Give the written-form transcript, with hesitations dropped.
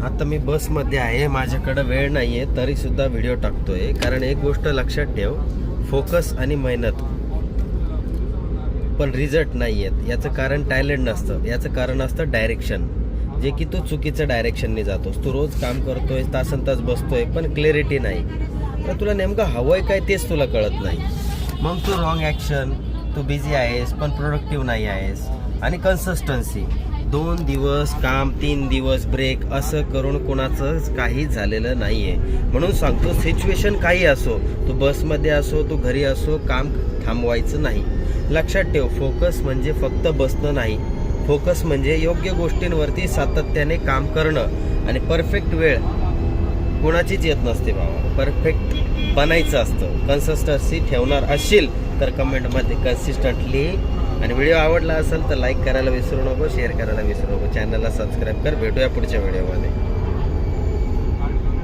आता मी बसमध्ये आहे, माझ्याकडे वेळ नाही आहे, तरीसुद्धा व्हिडिओ टाकतोय. कारण एक गोष्ट लक्षात ठेव, फोकस आणि मेहनत पण रिझल्ट नाही आहेत. याचं कारण टॅलेंट नसतं, याचं कारण असतं डायरेक्शन, जे की तू चुकीचं डायरेक्शनने जातोस. तू रोज काम करतोय, तासन तास बसतोय, पण क्लॅरिटी नाही. तर तुला नेमकं हवंय काय तेच तुला कळत नाही. मग तू रॉंग ॲक्शन, तू बिझी आहेस पण प्रोडक्टिव्ह नाही आहेस. आणि कन्सिस्टन्सी, 2 दिवस काम 3 दिवस ब्रेक असं करून कोणाचंच काही झालेलं नाही आहे. म्हणून सांगतो, सिच्युएशन काही असो, तू बसमध्ये असो, तू घरी असो, काम थांबवायचं नाही. लक्षात ठेव, फोकस म्हणजे फक्त बसणं नाही. फोकस म्हणजे योग्य गोष्टींवरती सातत्याने काम करणं. आणि परफेक्ट वेळ कोणाचीच येत नसते बाबा, परफेक्ट बनायचं असतं. कन्सिस्टन्सी ठेवणार असशील तर कमेंटमध्ये कन्सिस्टंटली. आणि व्हिडिओ आवडला असेल तर लाईक करायला विसरू नको, शेअर करायला विसरू नको, चॅनलला सबस्क्राईब कर. भेटूया पुढच्या व्हिडिओमध्ये.